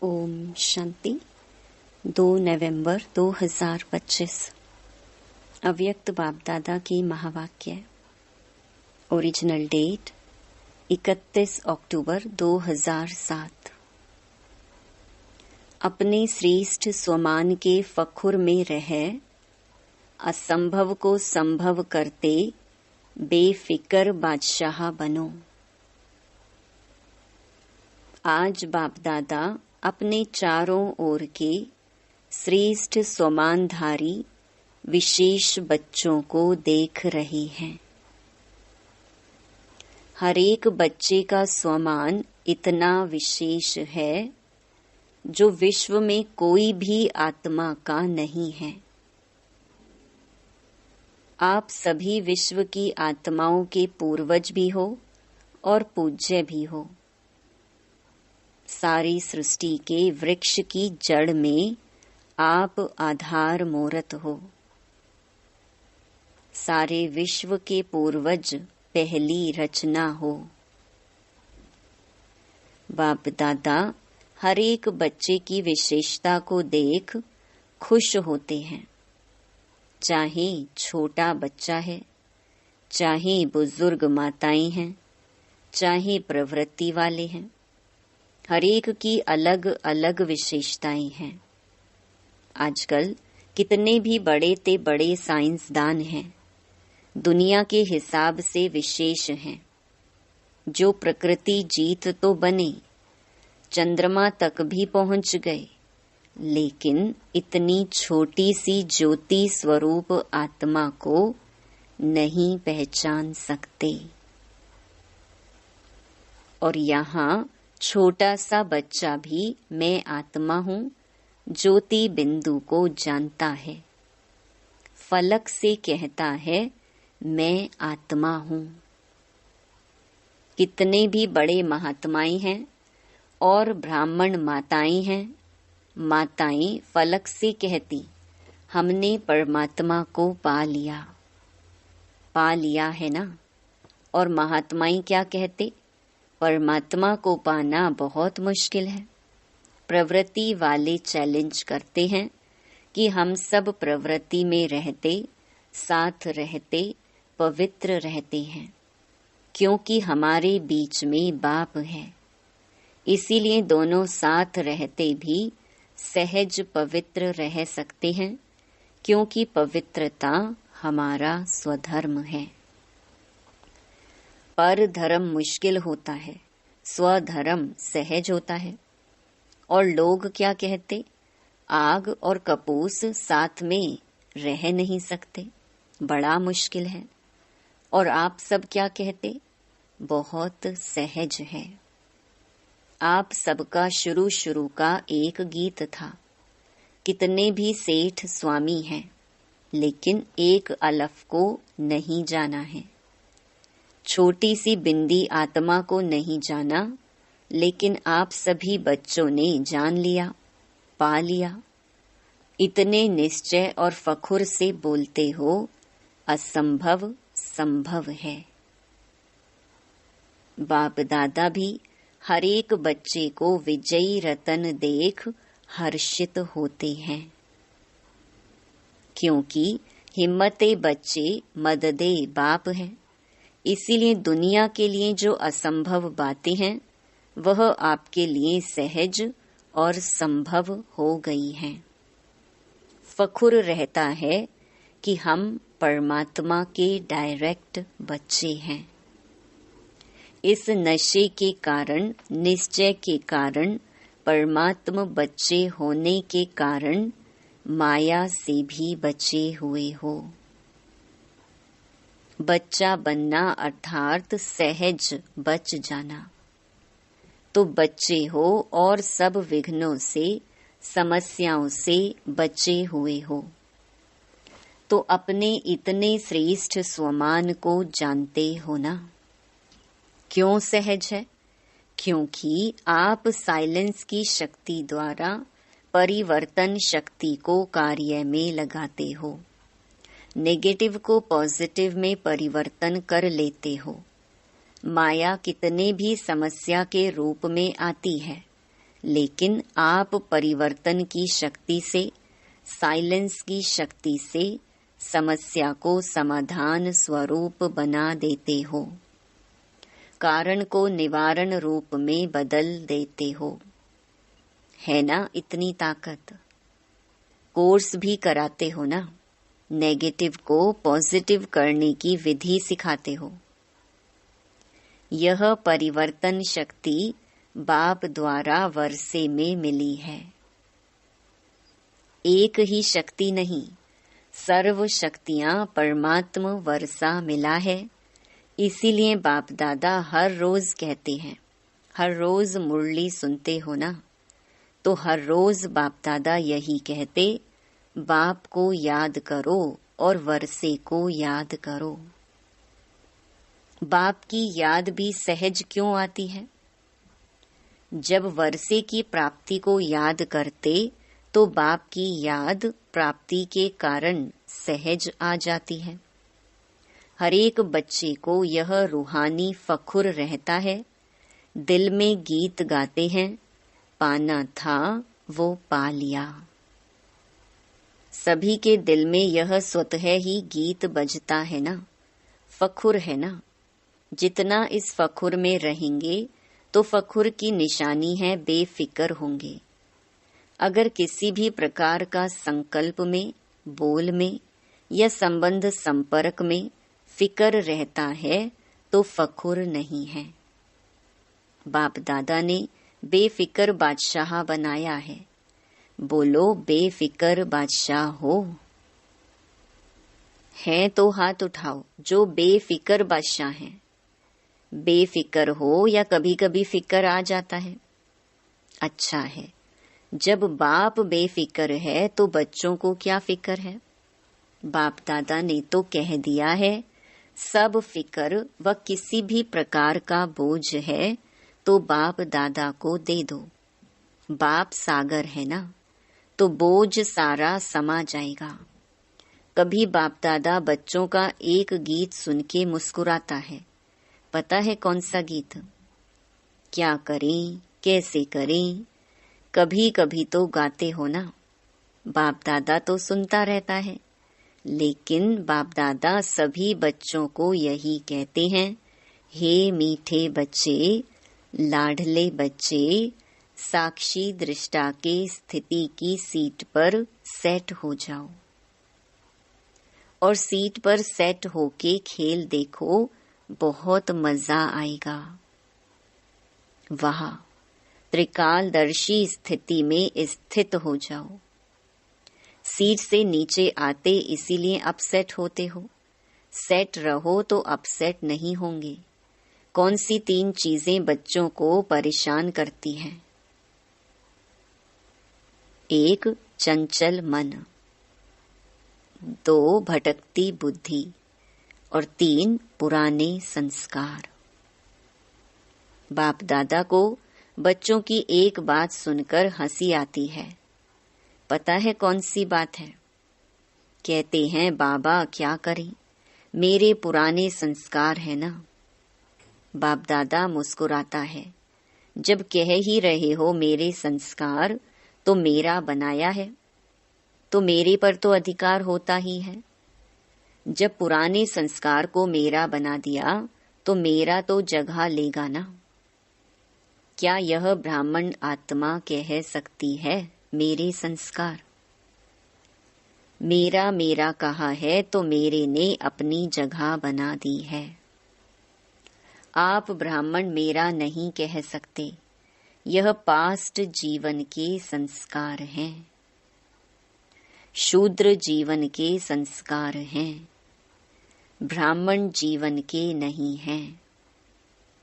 ओम शांति। 2 नवंबर 2025 अव्यक्त बाप दादा की महावाक्य। ओरिजिनल डेट 31 अक्टूबर 2007। अपने श्रेष्ठ स्वमान के फखुर में रह असंभव को संभव करते बेफिक्र बादशाह बनो। आज बाप दादा अपने चारों ओर के श्रेष्ठ स्वमानधारी विशेष बच्चों को देख रही हैं। हर एक बच्चे का स्वमान इतना विशेष है जो विश्व में कोई भी आत्मा का नहीं है। आप सभी विश्व की आत्माओं के पूर्वज भी हो और पूज्य भी हो। सारी सृष्टि के वृक्ष की जड़ में आप आधार मूर्त हो। सारे विश्व के पूर्वज पहली रचना हो। बाप दादा हर एक बच्चे की विशेषता को देख खुश होते हैं। चाहे छोटा बच्चा है, चाहे बुजुर्ग माताएं हैं, चाहे प्रवृत्ति वाले हैं, हर एक की अलग अलग विशेषताएं हैं। आजकल कितने भी बड़े ते बड़े साइंसदान हैं, दुनिया के हिसाब से विशेष हैं। जो प्रकृति जीत तो बने, चंद्रमा तक भी पहुंच गए, लेकिन इतनी छोटी सी ज्योति स्वरूप आत्मा को नहीं पहचान सकते। और यहाँ छोटा सा बच्चा भी मैं आत्मा हूँ ज्योति बिंदु को जानता है। फलक से कहता है मैं आत्मा हूँ। कितने भी बड़े महात्माएं हैं और ब्राह्मण माताएं हैं, माताएं फलक से कहती हमने परमात्मा को पा लिया है ना। और महात्माएं क्या कहते, परमात्मा को पाना बहुत मुश्किल है। प्रवृत्ति वाले चैलेंज करते हैं कि हम सब प्रवृत्ति में रहते, साथ रहते, पवित्र रहते हैं, क्योंकि हमारे बीच में बाप है। इसीलिए दोनों साथ रहते भी सहज पवित्र रह सकते हैं, क्योंकि पवित्रता हमारा स्वधर्म है। पर धर्म मुश्किल होता है, स्वधर्म सहज होता है। और लोग क्या कहते, आग और कपूस साथ में रह नहीं सकते, बड़ा मुश्किल है। और आप सब क्या कहते, बहुत सहज है। आप सबका शुरू का एक गीत था। कितने भी सेठ स्वामी हैं, लेकिन एक अलफ को नहीं जाना है। छोटी सी बिंदी आत्मा को नहीं जाना, लेकिन आप सभी बच्चों ने जान लिया, पा लिया। इतने निश्चय और फखुर से बोलते हो असंभव संभव है। बाप दादा भी हर एक बच्चे को विजयी रतन देख हर्षित होते हैं, क्योंकि हिम्मते बच्चे मददे बाप है। इसीलिए दुनिया के लिए जो असंभव बातें हैं, वह आपके लिए सहज और संभव हो गई हैं। फखुर रहता है कि हम परमात्मा के डायरेक्ट बच्चे हैं। इस नशे के कारण, निश्चय के कारण, परमात्मा बच्चे होने के कारण माया से भी बचे हुए हो। बच्चा बनना अर्थात सहज बच जाना। तो बच्चे हो और सब विघ्नों से, समस्याओं से बचे हुए हो, तो अपने इतने श्रेष्ठ स्वमान को जानते हो ना। क्यों सहज है? क्योंकि आप साइलेंस की शक्ति द्वारा परिवर्तन शक्ति को कार्य में लगाते हो। नेगेटिव को पॉजिटिव में परिवर्तन कर लेते हो। माया कितने भी समस्या के रूप में आती है, लेकिन आप परिवर्तन की शक्ति से, साइलेंस की शक्ति से समस्या को समाधान स्वरूप बना देते हो, कारण को निवारण रूप में बदल देते हो। है ना इतनी ताकत? कोर्स भी कराते हो ना, नेगेटिव को पॉजिटिव करने की विधि सिखाते हो। यह परिवर्तन शक्ति बाप द्वारा वर्षे में मिली है। एक ही शक्ति नहीं, सर्व शक्तियां परमात्मा वर्षा मिला है। इसीलिए बाप दादा हर रोज कहते हैं, हर रोज मुरली सुनते हो ना, तो हर रोज बाप दादा यही कहते, बाप को याद करो और वर्षे को याद करो। बाप की याद भी सहज क्यों आती है? जब वर्षे की प्राप्ति को याद करते तो बाप की याद प्राप्ति के कारण सहज आ जाती है। हर एक बच्चे को यह रूहानी फखुर रहता है, दिल में गीत गाते हैं, पाना था वो पा लिया। सभी के दिल में यह स्वतः ही गीत बजता है ना, फखुर है ना। जितना इस फखुर में रहेंगे तो फखुर की निशानी है बेफिक्र होंगे। अगर किसी भी प्रकार का संकल्प में, बोल में या संबंध संपर्क में फिक्र रहता है तो फखुर नहीं है। बाप दादा ने बेफिक्र बादशाह बनाया है। बोलो बेफिक्र बादशाह हो। है तो हाथ उठाओ जो बेफिक्र बादशाह हैं। बेफिक्र हो या कभी कभी फिक्र आ जाता है, अच्छा है। जब बाप बेफिक्र है तो बच्चों को क्या फिक्र है? बाप दादा ने तो कह दिया है, सब फिक्र व किसी भी प्रकार का बोझ है तो बाप दादा को दे दो। बाप सागर है ना, तो बोझ सारा समा जाएगा। कभी बाप दादा बच्चों का एक गीत सुन के मुस्कुराता है। पता है कौन सा गीत? क्या करें, कैसे करें, कभी कभी तो गाते हो ना। बाप दादा तो सुनता रहता है, लेकिन बाप दादा सभी बच्चों को यही कहते हैं, हे मीठे बच्चे, लाडले बच्चे, साक्षी दृष्टा के स्थिति की सीट पर सेट हो जाओ और सीट पर सेट होके खेल देखो, बहुत मजा आएगा। वाह, त्रिकालदर्शी स्थिति में स्थित हो जाओ। सीट से नीचे आते इसीलिए अपसेट होते हो। सेट रहो तो अपसेट नहीं होंगे। कौन सी 3 चीजें बच्चों को परेशान करती हैं? 1 चंचल मन, 2 भटकती बुद्धि और 3 पुराने संस्कार। बाप दादा को बच्चों की एक बात सुनकर हंसी आती है। पता है कौन सी बात है? कहते हैं, बाबा क्या करें, मेरे पुराने संस्कार है ना। बाप दादा मुस्कुराता है, जब कह ही रहे हो मेरे संस्कार, तो मेरा बनाया है, तो मेरे पर तो अधिकार होता ही है। जब पुराने संस्कार को मेरा बना दिया तो मेरा तो जगह लेगा ना। क्या यह ब्राह्मण आत्मा कह सकती है मेरे संस्कार? मेरा मेरा कहा है तो मेरे ने अपनी जगह बना दी है। आप ब्राह्मण मेरा नहीं कह सकते, यह पास्ट जीवन के संस्कार हैं, शूद्र जीवन के संस्कार हैं, ब्राह्मण जीवन के नहीं हैं।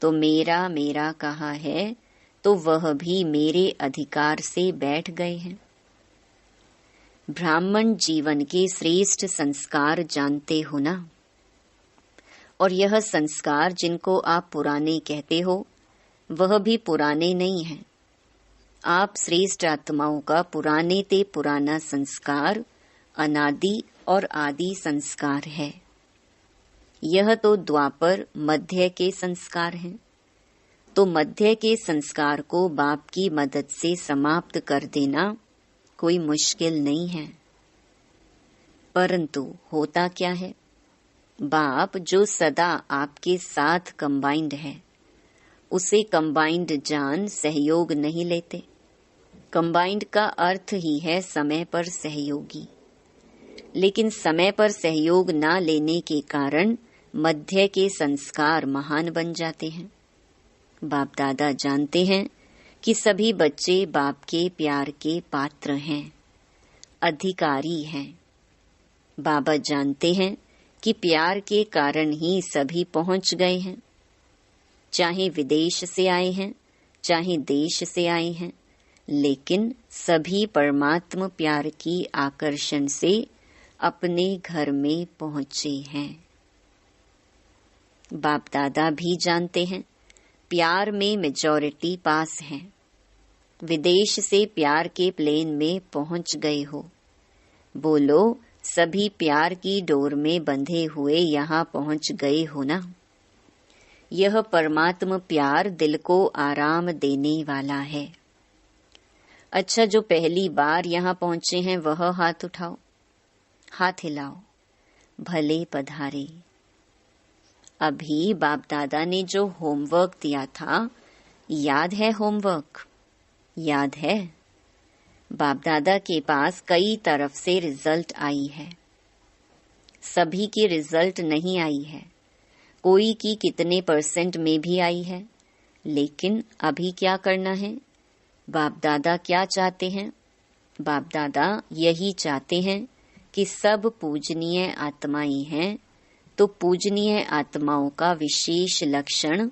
तो मेरा मेरा कहा है तो वह भी मेरे अधिकार से बैठ गए हैं। ब्राह्मण जीवन के श्रेष्ठ संस्कार जानते हो ना, और यह संस्कार जिनको आप पुराने कहते हो वह भी पुराने नहीं हैं। आप श्रेष्ठ आत्माओं का पुराने ते पुराना संस्कार अनादि और आदि संस्कार है। यह तो द्वापर मध्य के संस्कार हैं। तो मध्य के संस्कार को बाप की मदद से समाप्त कर देना कोई मुश्किल नहीं है। परंतु होता क्या है, बाप जो सदा आपके साथ कंबाइंड है, उसे कंबाइंड जान सहयोग नहीं लेते। कंबाइंड का अर्थ ही है समय पर सहयोगी, लेकिन समय पर सहयोग ना लेने के कारण मध्य के संस्कार महान बन जाते हैं। बाप दादा जानते हैं कि सभी बच्चे बाप के प्यार के पात्र हैं, अधिकारी हैं। बाबा जानते हैं कि प्यार के कारण ही सभी पहुंच गए हैं, चाहे विदेश से आए हैं, चाहे देश से आए हैं, लेकिन सभी परमात्मा प्यार की आकर्षण से अपने घर में पहुंचे हैं। बाप दादा भी जानते हैं प्यार में मेजॉरिटी पास है। विदेश से प्यार के प्लेन में पहुंच गए हो, बोलो सभी प्यार की डोर में बंधे हुए यहाँ पहुंच गए हो ना। यह परमात्मा प्यार दिल को आराम देने वाला है। अच्छा, जो पहली बार यहाँ पहुंचे हैं वह हाथ उठाओ, हाथ हिलाओ, भले पधारे। अभी बाप दादा ने जो होमवर्क दिया था, याद है होमवर्क? याद है? बाप दादा के पास कई तरफ से रिजल्ट आई है। सभी की रिजल्ट नहीं आई है, कोई की कितने % में भी आई है। लेकिन अभी क्या करना है? बाप दादा क्या चाहते हैं? बाप दादा यही चाहते हैं कि सब पूजनीय आत्माएं हैं, तो पूजनीय आत्माओं का विशेष लक्षण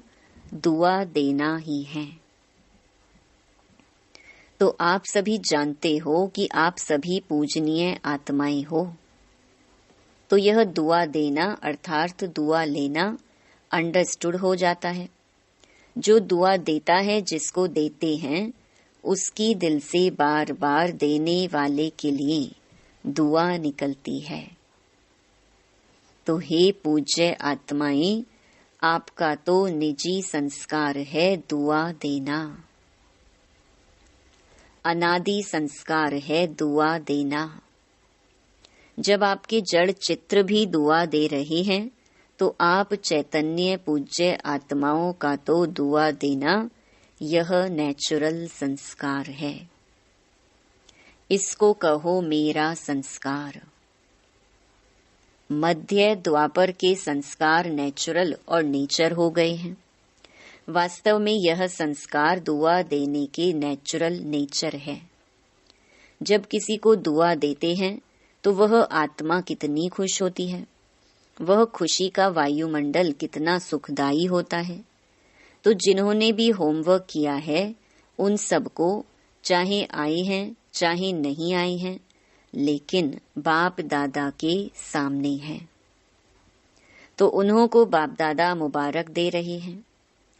दुआ देना ही है। तो आप सभी जानते हो कि आप सभी पूजनीय आत्माएं हो, तो यह दुआ देना अर्थात दुआ लेना अंडरस्टूड हो जाता है। जो दुआ देता है, जिसको देते हैं, उसकी दिल से बार बार देने वाले के लिए दुआ निकलती है। तो हे पूज्य आत्माएं, आपका तो निजी संस्कार है दुआ देना, अनादि संस्कार है दुआ देना। जब आपके जड़ चित्र भी दुआ दे रहे हैं, तो आप चैतन्य पूज्य आत्माओं का तो दुआ देना यह नेचुरल संस्कार है। इसको कहो मेरा संस्कार। मध्य द्वापर के संस्कार नेचुरल और नेचर हो गए हैं। वास्तव में यह संस्कार दुआ देने के नेचुरल नेचर है। जब किसी को दुआ देते हैं तो वह आत्मा कितनी खुश होती है, वह खुशी का वायुमंडल कितना सुखदायी होता है। तो जिन्होंने भी होमवर्क किया है, उन सबको, चाहे आए हैं चाहे नहीं आए हैं, लेकिन बाप दादा के सामने हैं, तो उन्हों को बाप दादा मुबारक दे रहे हैं।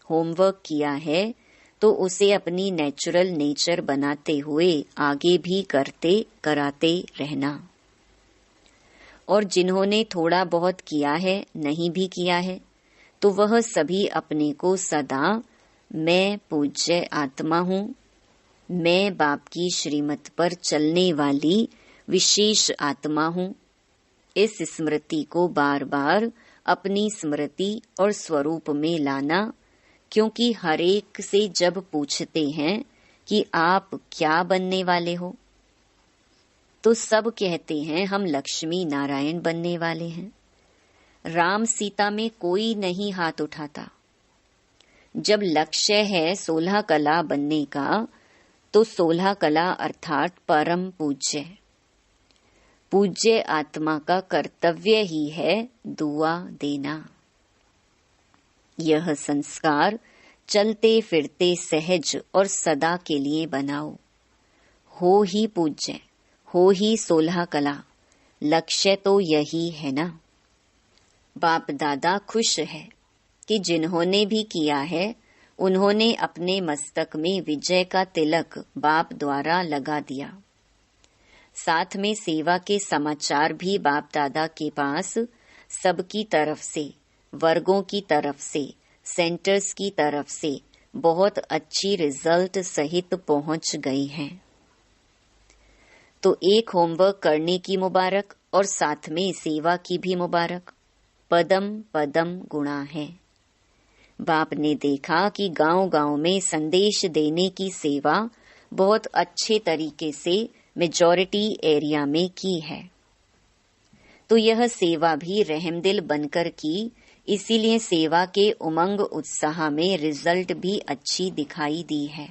होमवर्क किया है तो उसे अपनी नेचुरल नेचर बनाते हुए आगे भी करते कराते रहना। और जिन्होंने थोड़ा बहुत किया है, नहीं भी किया है, तो वह सभी अपने को सदा मैं पूज्य आत्मा हूँ, मैं बाप की श्रीमत पर चलने वाली विशेष आत्मा हूँ, इस स्मृति को बार बार अपनी स्मृति और स्वरूप में लाना। क्योंकि हरेक से जब पूछते हैं कि आप क्या बनने वाले हो, तो सब कहते हैं हम लक्ष्मी नारायण बनने वाले हैं। राम सीता में कोई नहीं हाथ उठाता। जब लक्ष्य है 16 कला बनने का, तो 16 कला अर्थात परम पूज्य। पूज्य आत्मा का कर्तव्य ही है दुआ देना। यह संस्कार चलते फिरते सहज और सदा के लिए बनाओ। हो ही पूज्य, हो ही 16 कला, लक्ष्य तो यही है ना। बाप दादा खुश है कि जिन्होंने भी किया है, उन्होंने अपने मस्तक में विजय का तिलक बाप द्वारा लगा दिया। साथ में सेवा के समाचार भी बाप दादा के पास सबकी तरफ से, वर्गों की तरफ से, सेंटर्स की तरफ से बहुत अच्छी रिजल्ट सहित पहुंच गई हैं। तो एक होमवर्क करने की मुबारक और साथ में सेवा की भी मुबारक। पदम पदम गुणा है। बाप ने देखा कि गांव-गांव में संदेश देने की सेवा बहुत अच्छे तरीके से मेजॉरिटी एरिया में की है। तो यह सेवा भी रहमदिल बनकर की, इसीलिए सेवा के उमंग उत्साह में रिजल्ट भी अच्छी दिखाई दी है।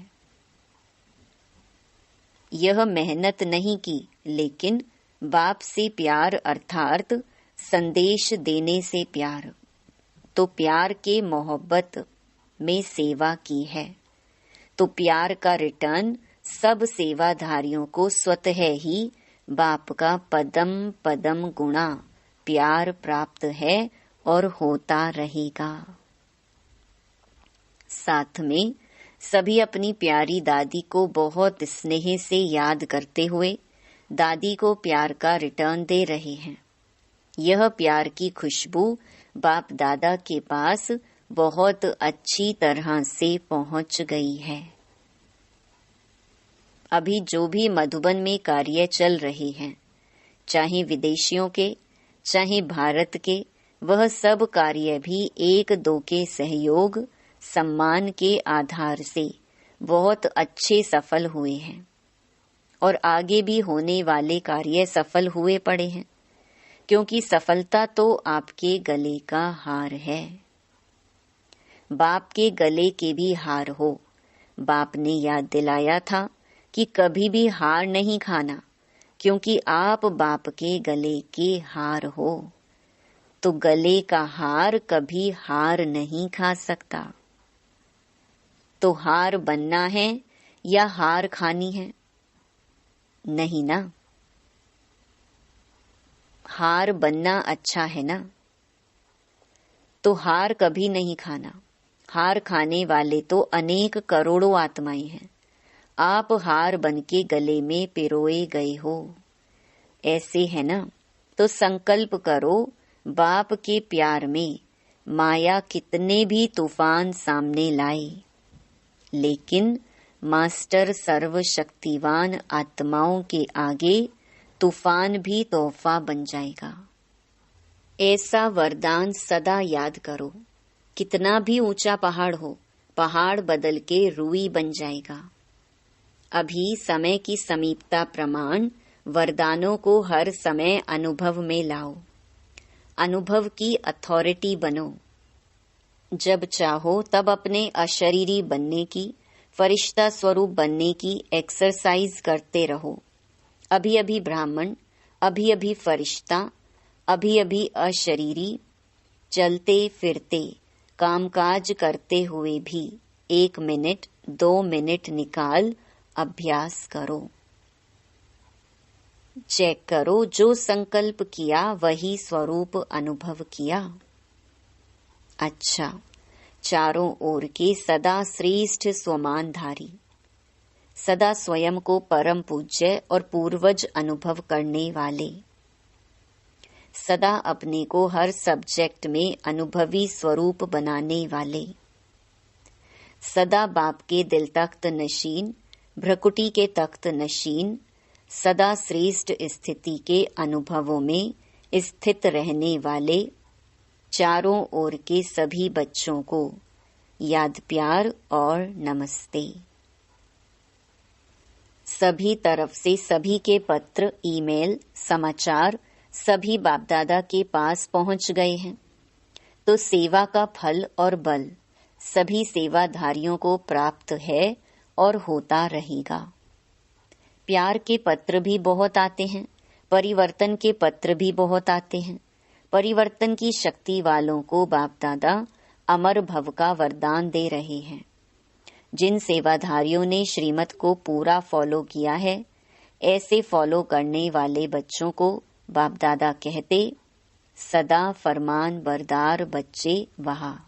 यह मेहनत नहीं की, लेकिन बाप से प्यार अर्थात संदेश देने से प्यार, तो प्यार के मोहब्बत में सेवा की है। तो प्यार का रिटर्न सब सेवाधारियों को स्वतः ही बाप का पदम पदम गुणा प्यार प्राप्त है और होता रहेगा। साथ में सभी अपनी प्यारी दादी को बहुत स्नेह से याद करते हुए दादी को प्यार का रिटर्न दे रहे हैं। यह प्यार की खुशबू बाप दादा के पास बहुत अच्छी तरह से पहुंच गई है। अभी जो भी मधुबन में कार्य चल रहे हैं, चाहे विदेशियों के चाहे भारत के, वह सब कार्य भी एक दो के सहयोग सम्मान के आधार से बहुत अच्छे सफल हुए हैं और आगे भी होने वाले कार्य सफल हुए पड़े हैं, क्योंकि सफलता तो आपके गले का हार है। बाप के गले के भी हार हो। बाप ने याद दिलाया था कि कभी भी हार नहीं खाना, क्योंकि आप बाप के गले के हार हो। तो गले का हार कभी हार नहीं खा सकता। तो हार बनना है या हार खानी है? नहीं ना। हार बनना अच्छा है ना। तो हार कभी नहीं खाना। हार खाने वाले तो अनेक करोड़ों आत्माएं हैं। आप हार बनके गले में पिरोए गए हो। ऐसे है ना। तो संकल्प करो, बाप के प्यार में माया कितने भी तूफान सामने लाए, लेकिन मास्टर सर्वशक्तिवान आत्माओं के आगे तूफान भी तोहफा बन जाएगा। ऐसा वरदान सदा याद करो। कितना भी ऊंचा पहाड़ हो, पहाड़ बदल के रूई बन जाएगा। अभी समय की समीपता प्रमाण वरदानों को हर समय अनुभव में लाओ। अनुभव की अथॉरिटी बनो। जब चाहो तब अपने अशरीरी बनने की, फरिश्ता स्वरूप बनने की एक्सरसाइज करते रहो। अभी अभी ब्राह्मण, अभी अभी फरिश्ता, अभी अभी अशरीरी, चलते फिरते कामकाज करते हुए भी 1 मिनट 2 मिनट निकाल अभ्यास करो। चेक करो, जो संकल्प किया वही स्वरूप अनुभव किया। अच्छा, चारों ओर के सदा श्रेष्ठ स्वमानधारी, सदा स्वयं को परम पूज्य और पूर्वज अनुभव करने वाले, सदा अपने को हर सब्जेक्ट में अनुभवी स्वरूप बनाने वाले, सदा बाप के दिल तख्त नशीन, भ्रकुटी के तख्त नशीन, सदा श्रेष्ठ स्थिति के अनुभवों में स्थित रहने वाले चारों ओर के सभी बच्चों को याद प्यार और नमस्ते। सभी तरफ से सभी के पत्र, ईमेल, समाचार सभी बाप दादा के पास पहुंच गए हैं। तो सेवा का फल और बल सभी सेवाधारियों को प्राप्त है और होता रहेगा। प्यार के पत्र भी बहुत आते हैं, परिवर्तन के पत्र भी बहुत आते हैं। परिवर्तन की शक्ति वालों को बाप दादा अमर भव का वरदान दे रहे हैं। जिन सेवाधारियों ने श्रीमत को पूरा फॉलो किया है, ऐसे फॉलो करने वाले बच्चों को बाप दादा कहते, सदा फरमान बरदार बच्चे वहा।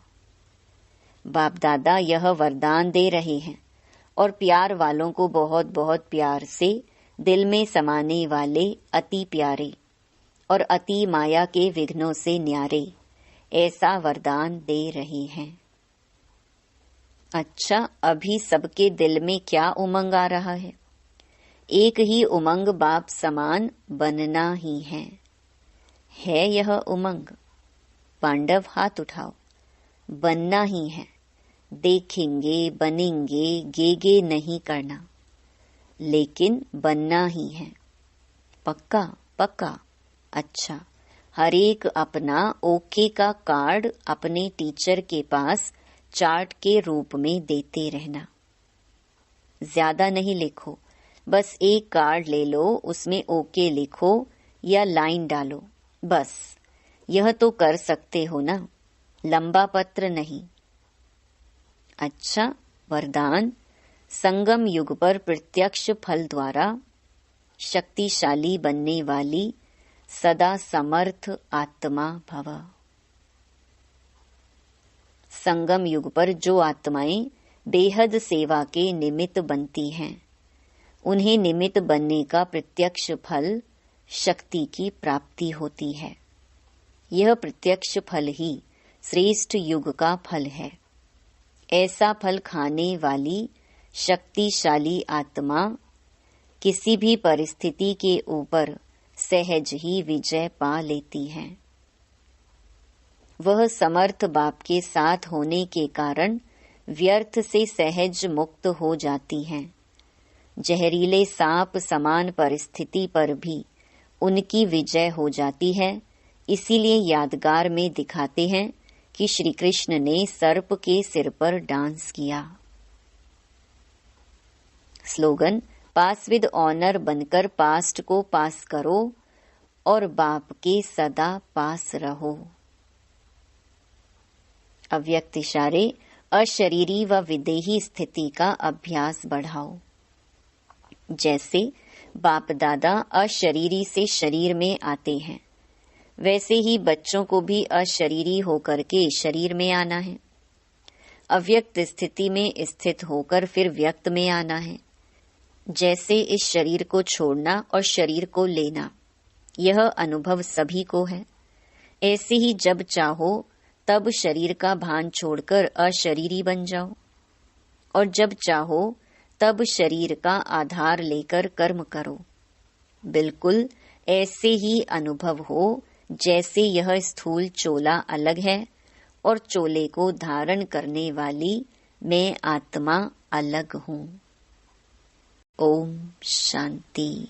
बाप दादा यह वरदान दे रहे हैं और प्यार वालों को बहुत बहुत प्यार से दिल में समाने वाले अति प्यारे और अति माया के विघ्नों से न्यारे ऐसा वरदान दे रहे हैं। अच्छा, अभी सबके दिल में क्या उमंग आ रहा है? एक ही उमंग बाप समान बनना ही है यह उमंग। पांडव हाथ उठाओ। बनना ही है। देखेंगे, बनेंगे, गे नहीं करना, लेकिन बनना ही है। पक्का? पक्का। अच्छा, हर एक अपना ओके का कार्ड अपने टीचर के पास चार्ट के रूप में देते रहना। ज्यादा नहीं लिखो, बस एक कार्ड ले लो, उसमें ओके लिखो या लाइन डालो, बस। यह तो कर सकते हो ना, लंबा पत्र नहीं। अच्छा, वरदान। संगम युग पर प्रत्यक्ष फल द्वारा शक्तिशाली बनने वाली सदा समर्थ आत्मा भव। संगम युग पर जो आत्माएं बेहद सेवा के निमित्त बनती हैं, उन्हें निमित्त बनने का प्रत्यक्ष फल शक्ति की प्राप्ति होती है। यह प्रत्यक्ष फल ही श्रेष्ठ युग का फल है। ऐसा फल खाने वाली शक्तिशाली आत्मा किसी भी परिस्थिति के ऊपर सहज ही विजय पा लेती है। वह समर्थ बाप के साथ होने के कारण व्यर्थ से सहज मुक्त हो जाती हैं। जहरीले सांप समान परिस्थिति पर भी उनकी विजय हो जाती है। इसीलिए यादगार में दिखाते हैं कि श्री कृष्ण ने सर्प के सिर पर डांस किया। स्लोगन: पास विद ऑनर बनकर पास्ट को पास करो और बाप के सदा पास रहो। अव्यक्त इशारे: अशरीरी व विदेही स्थिति का अभ्यास बढ़ाओ। जैसे बाप दादा अशरीरी से शरीर में आते हैं, वैसे ही बच्चों को भी अशरीरी होकर के शरीर में आना है। अव्यक्त स्थिति में स्थित होकर फिर व्यक्त में आना है। जैसे इस शरीर को छोड़ना और शरीर को लेना, यह अनुभव सभी को है। ऐसे ही जब चाहो तब शरीर का भान छोड़कर अशरीरी बन जाओ, और जब चाहो तब शरीर का आधार लेकर कर्म करो। बिल्कुल ऐसे ही अनुभव हो जैसे यह स्थूल चोला अलग है और चोले को धारण करने वाली मैं आत्मा अलग हूँ। ओम शांति।